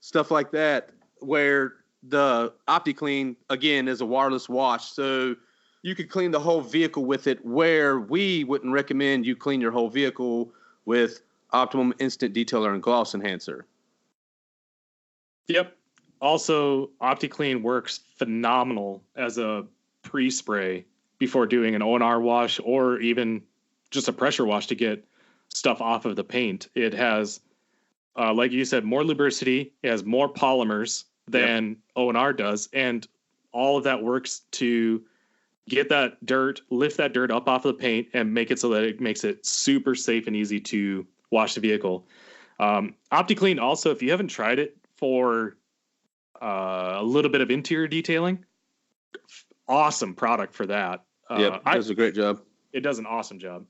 stuff like that, where the Opti-Clean, again, is a waterless wash. So you could clean the whole vehicle with it, where we wouldn't recommend you clean your whole vehicle with Optimum Instant Detailer and Gloss Enhancer. Yep. Also, Opti-Clean works phenomenal as a pre-spray before doing an O&R wash or even just a pressure wash to get stuff off of the paint. It has, like you said, more lubricity. It has more polymers than O&R does, and all of that works to get that dirt, lift that dirt up off of the paint and make it so that it makes it super safe and easy to wash the vehicle. Opti-Clean also, if you haven't tried it for a little bit of interior detailing, awesome product for that. It does a great job. It does an awesome job.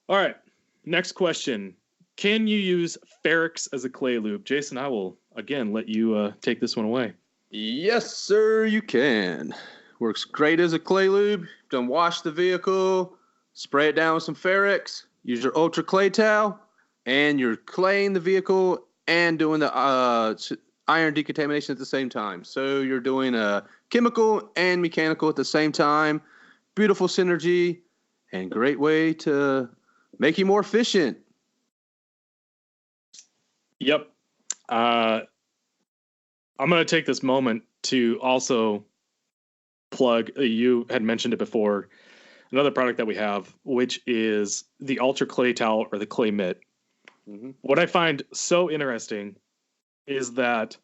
All right, next question. Can you use Ferrex as a clay lube? Jason, I will, again, let you take this one away. Yes, sir, you can. Works great as a clay lube. Done wash the vehicle, spray it down with some Ferrex, use your Ultra Clay Towel, and you're claying the vehicle and doing the iron decontamination at the same time. So you're doing a chemical and mechanical at the same time. Beautiful synergy and great way to make you more efficient. Yep. I'm going to take this moment to also plug, you had mentioned it before, another product that we have, which is the Ultra Clay Towel or the Clay Mitt. Mm-hmm. What I find so interesting is that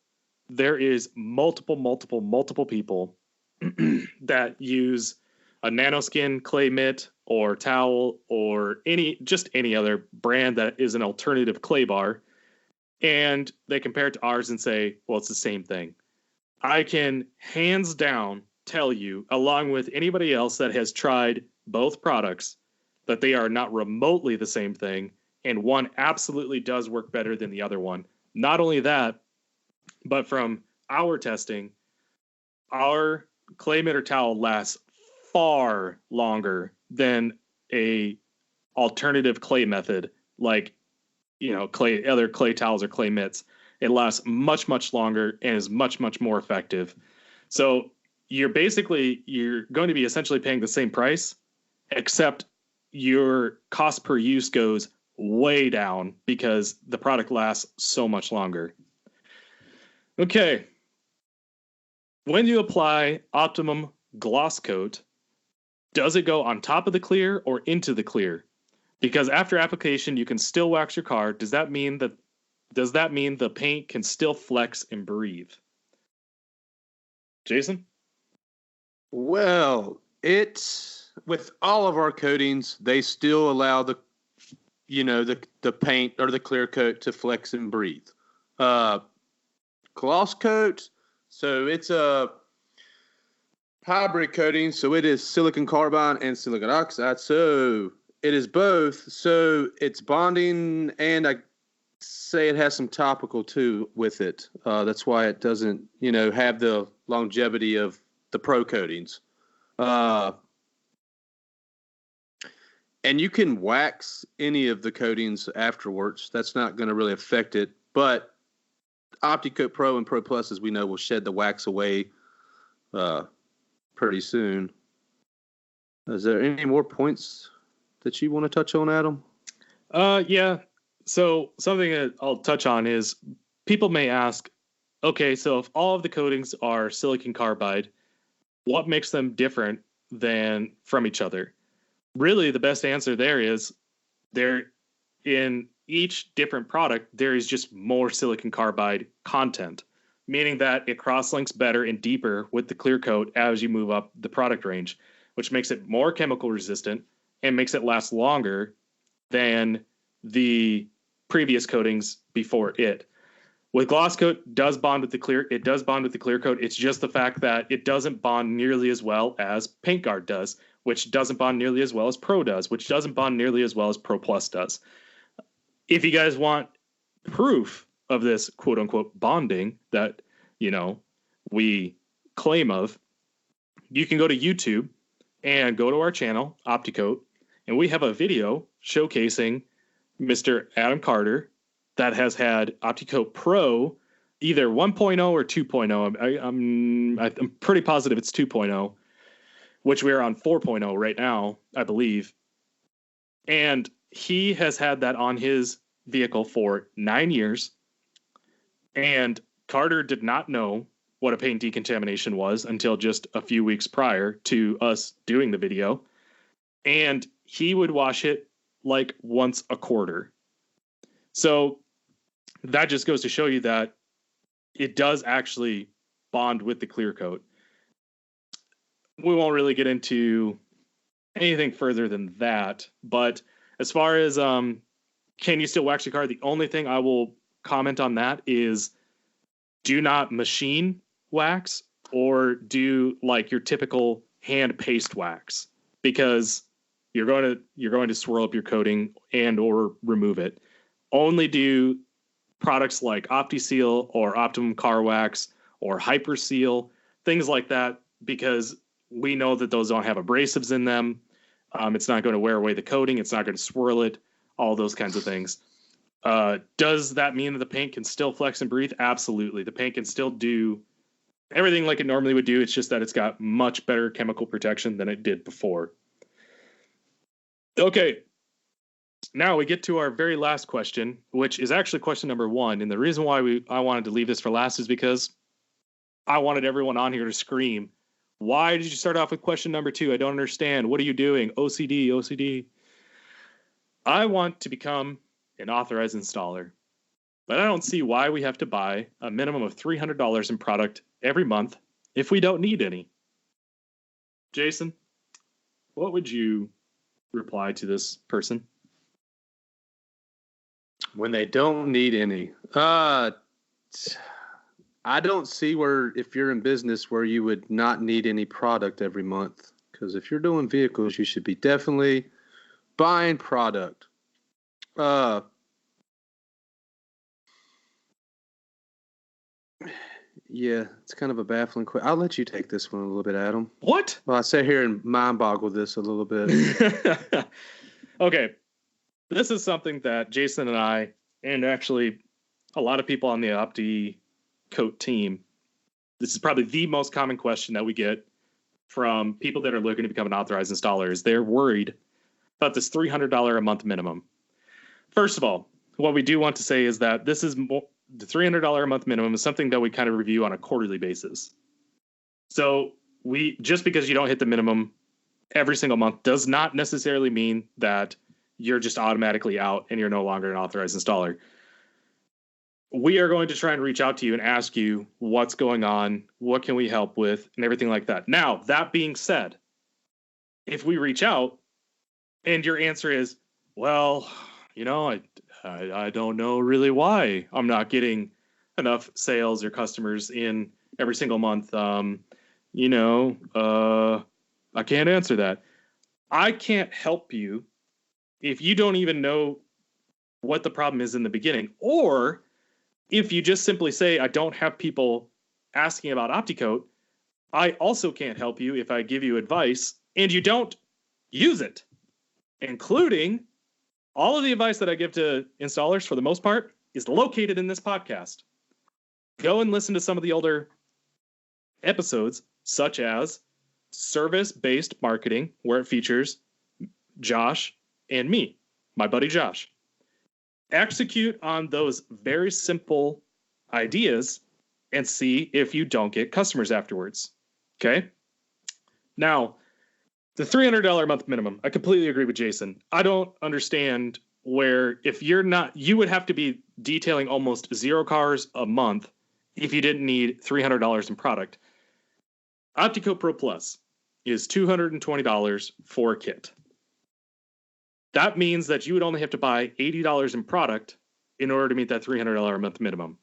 there is multiple people that use a nanoskin clay mitt or towel or any other brand that is an alternative clay bar, and they compare it to ours and say, well, it's the same thing. I can hands down tell you, along with anybody else that has tried both products, that they are not remotely the same thing, and one absolutely does work better than the other one. Not only that, but from our testing, our clay mitter towel lasts far longer than a alternative clay method, like other clay towels or clay mitts. It lasts much longer and is much more effective. So you're going to be essentially paying the same price, except your cost per use goes way down because the product lasts so much longer. Okay. When you apply Optimum Gloss Coat, does it go on top of the clear or into the clear? Because after application, you can still wax your car. Does that mean the paint can still flex and breathe? Jason? Well, with all of our coatings, they still allow the paint or the clear coat to flex and breathe. Gloss coat, so it's a hybrid coating, so it is silicon carbide and silicon oxide. So it is both. So it's bonding, and I say it has some topical too with it. That's why it doesn't, have the longevity of the pro coatings. And you can wax any of the coatings afterwards. That's not going to really affect it. But Opti-Coat Pro and Pro Plus, as we know, will shed the wax away pretty soon. Is there any more points that you want to touch on, Adam? Yeah. So something that I'll touch on is people may ask, okay, so if all of the coatings are silicon carbide, what makes them different than from each other? Really, the best answer there is in each different product, there is just more silicon carbide content, meaning that it cross-links better and deeper with the clear coat as you move up the product range, which makes it more chemical resistant and makes it last longer than the previous coatings before it. With gloss coat, does bond with the clear. It does bond with the clear coat. It's just the fact that it doesn't bond nearly as well as Paint Guard does, which doesn't bond nearly as well as Pro does, which doesn't bond nearly as well as Pro Plus does. If you guys want proof of this quote unquote bonding that, we claim of, you can go to YouTube and go to our channel, Opti-Coat, and we have a video showcasing Mr. Adam Carter that has had Opti-Coat Pro, either 1.0 or 2.0. I'm pretty positive it's 2.0, which we are on 4.0 right now, I believe. And he has had that on his vehicle for 9 years. And Carter did not know what a paint decontamination was until just a few weeks prior to us doing the video. And he would wash it like once a quarter. So that just goes to show you that it does actually bond with the clear coat. We won't really get into anything further than that. But as far as can you still wax your car, the only thing I will comment on that is do not machine wax or do like your typical hand paste wax, because you're going to swirl up your coating and or remove it. Only do products like OptiSeal or Optimum Car Wax or HyperSeal, things like that, because we know that those don't have abrasives in them. It's not going to wear away the coating. It's not going to swirl it, all those kinds of things. Does that mean that the paint can still flex and breathe? Absolutely. The paint can still do everything like it normally would do. It's just that it's got much better chemical protection than it did before. Okay. Now we get to our very last question, which is actually question number 1. And the reason why I wanted to leave this for last is because I wanted everyone on here to scream, why did you start off with question number 2? I don't understand. What are you doing? OCD. I want to become an authorized installer. But I don't see why we have to buy a minimum of $300 in product every month if we don't need any. Jason, what would you reply to this person? When they don't need any. I don't see where, if you're in business, where you would not need any product every month. Because if you're doing vehicles, you should be definitely buying product. Yeah, it's kind of a baffling question. I'll let you take this one a little bit, Adam. What? Well, I sit here and mind boggle this a little bit. Okay. This is something that Jason and I, and actually a lot of people on the Opti-Coat team, this is probably the most common question that we get from people that are looking to become an authorized installer. Is they're worried about this $300 a month minimum. First of all, what we do want to say is that this is the $300 a month minimum is something that we kind of review on a quarterly basis. So just because you don't hit the minimum every single month does not necessarily mean that you're just automatically out and you're no longer an authorized installer. We are going to try and reach out to you and ask you what's going on, what can we help with, and everything like that. Now, that being said, if we reach out and your answer is, well, I don't know really why I'm not getting enough sales or customers in every single month. I can't answer that. I can't help you if you don't even know what the problem is in the beginning, or if you just simply say, I don't have people asking about Opti-Coat. I also can't help you if I give you advice and you don't use it, including all of the advice that I give to installers, for the most part, is located in this podcast. Go and listen to some of the older episodes, such as service-based marketing, where it features Josh and me, my buddy Josh. Execute on those very simple ideas and see if you don't get customers afterwards. Okay? Now, the $300 a month minimum, I completely agree with Jason. I don't understand where, if you're not, you would have to be detailing almost 0 cars a month if you didn't need $300 in product. Opti-Coat Pro Plus is $220 for a kit. That means that you would only have to buy $80 in product in order to meet that $300 a month minimum.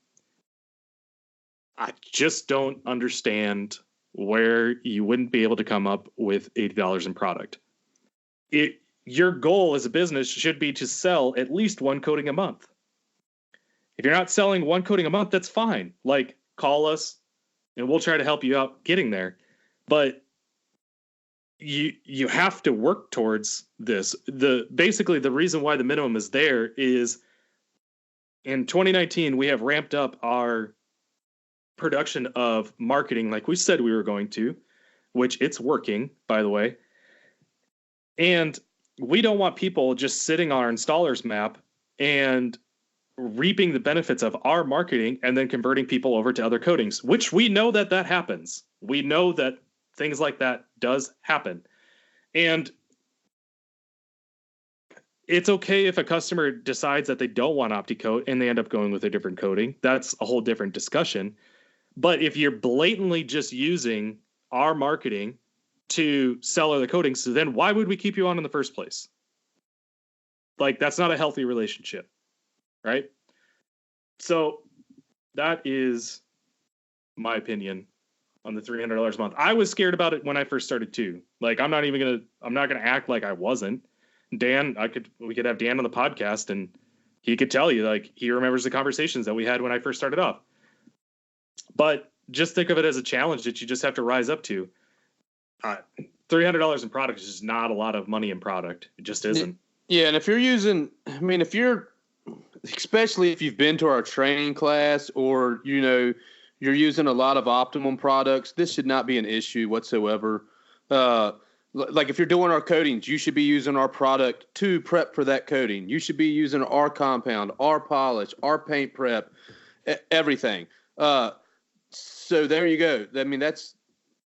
I just don't understand where you wouldn't be able to come up with $80 in product. Your goal as a business should be to sell at least 1 coating a month. If you're not selling 1 coating a month, that's fine. Like, call us and we'll try to help you out getting there. But you have to work towards this. Basically the reason why the minimum is there is in 2019 we have ramped up our production of marketing like we said we were going to, which it's working, by the way. And we don't want people just sitting on our installers map and reaping the benefits of our marketing and then converting people over to other coatings, which we know that happens. We know that things like that does happen. And it's okay if a customer decides that they don't want Opti-Coat and they end up going with a different coating. That's a whole different discussion. But if you're blatantly just using our marketing to sell other coatings, so then why would we keep you on in the first place? Like, that's not a healthy relationship, right? So that is my opinion on the $300 a month. I was scared about it when I first started too. Like, I'm not gonna act like I wasn't. Dan, we could have Dan on the podcast and he could tell you, like, he remembers the conversations that we had when I first started off. But just think of it as a challenge that you just have to rise up to. $300 in product is just not a lot of money in product. It just isn't. Yeah, and if you're especially if you've been to our training class or, you're using a lot of Optimum products, this should not be an issue whatsoever. Like if you're doing our coatings, you should be using our product to prep for that coating. You should be using our compound, our polish, our paint prep, everything. So there you go. I mean,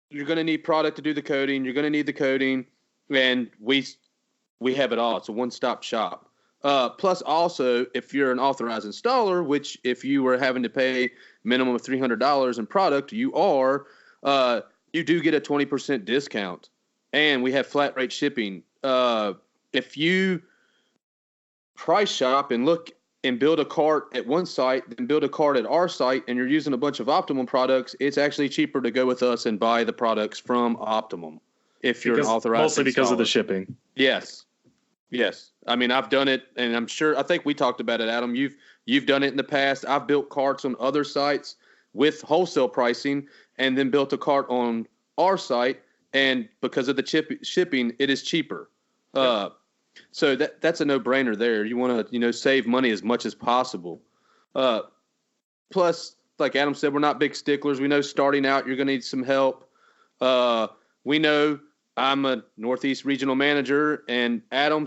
you're going to need product to do the coating. You're going to need the coating, and we have it all. It's a one-stop shop. Plus, also, if you're an authorized installer, which if you were having to pay minimum of $300 in product, you do get a 20% discount. And we have flat rate shipping. If you price shop and look and build a cart at one site, then build a cart at our site, and you're using a bunch of Optimum products, it's actually cheaper to go with us and buy the products from Optimum if you're an authorized mostly because of the installer. shipping. Yes. I mean, I've done it, and I think we talked about it, Adam. You've done it in the past. I've built carts on other sites with wholesale pricing and then built a cart on our site, and because of the shipping, it is cheaper. So that's a no-brainer there. You want to, save money as much as possible. Plus, like Adam said, we're not big sticklers. We know starting out you're going to need some help. We know I'm a Northeast regional manager, and Adam,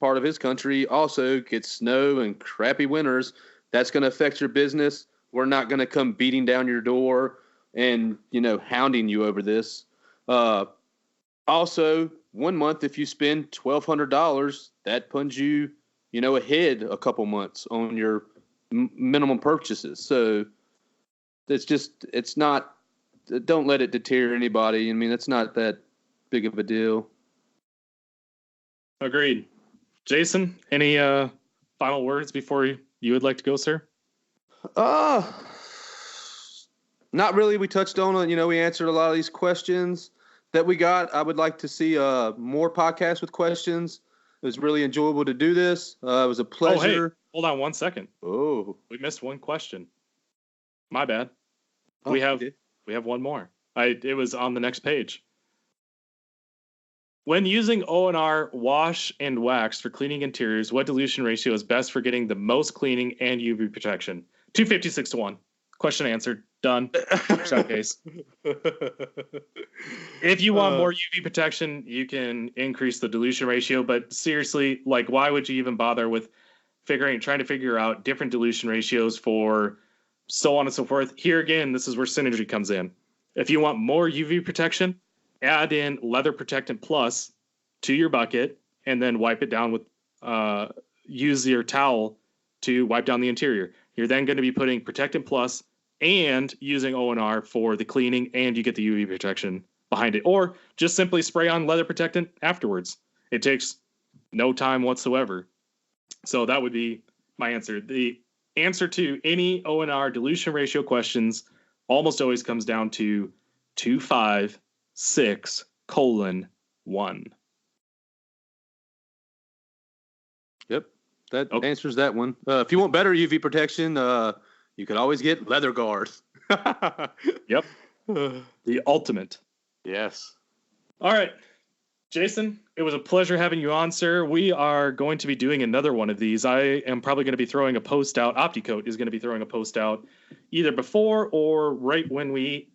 part of his country also gets snow and crappy winters. That's going to affect your business. We're not going to come beating down your door and, hounding you over this. Also, 1 month, if you spend $1,200, that puts you, ahead a couple months on your minimum purchases. So it's not, don't let it deter anybody. I mean, it's not that big of a deal. Agreed. Jason, any final words before you would like to go, sir? Not really. We touched on it. We answered a lot of these questions that we got. I would like to see more podcasts with questions. It was really enjoyable to do this. It was a pleasure. Oh, hey, hold on 1 second. Oh, we missed one question. My bad. We have one more. It was on the next page. When using O&R wash and wax for cleaning interiors, what dilution ratio is best for getting the most cleaning and UV protection? 256-1. Question answered. Done. Showcase. If you want more UV protection, you can increase the dilution ratio. But seriously, why would you even bother with trying to figure out different dilution ratios for so on and so forth? Here again, this is where synergy comes in. If you want more UV protection, add in Leather Protectant Plus to your bucket, and then wipe it down with use your towel to wipe down the interior. You're then going to be putting Protectant Plus and using O&R for the cleaning, and you get the UV protection behind it. Or just simply spray on Leather Protectant afterwards. It takes no time whatsoever. So that would be my answer. The answer to any O&R dilution ratio questions almost always comes down to 256:1. Yep, that answers that one. If you want better UV protection, you could always get leather guards. Yep, the ultimate. Yes. All right, Jason, it was a pleasure having you on, sir. We are going to be doing another one of these. I am probably going to be throwing a post out. Opti-Coat is going to be throwing a post out either before or right when we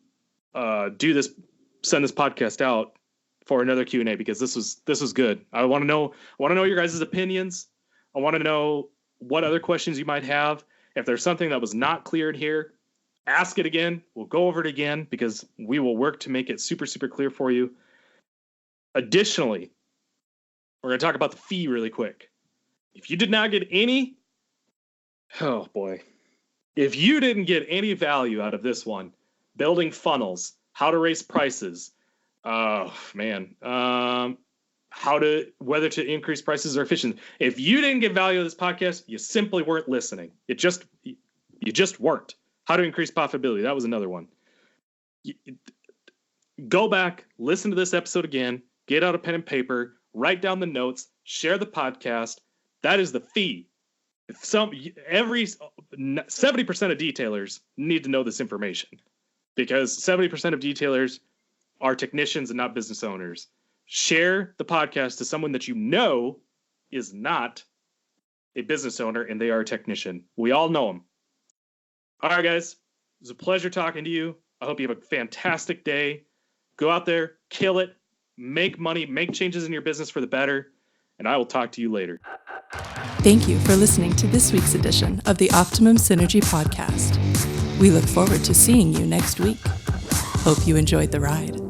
send this podcast out for another Q&A, because this was good. I want to know your guys' opinions. I want to know what other questions you might have. If there's something that was not cleared here, ask it again. We'll go over it again, because we will work to make it super, super clear for you. Additionally, we're going to talk about the fee really quick. If you did not get any, oh boy, if you didn't get any value out of this one, building funnels, how to raise prices, whether to increase prices or efficiency. If you didn't get value out of this podcast, you simply weren't listening. You just weren't. How to increase profitability. That was another one. Go back, listen to this episode again, get out a pen and paper, write down the notes, share the podcast. That is the fee. 70% of detailers need to know this information, because 70% of detailers are technicians and not business owners. Share the podcast to someone that you know is not a business owner and they are a technician. We all know them. All right, guys. It was a pleasure talking to you. I hope you have a fantastic day. Go out there, kill it, make money, make changes in your business for the better, and I will talk to you later. Thank you for listening to this week's edition of the Optimum Synergy Podcast. We look forward to seeing you next week. Hope you enjoyed the ride.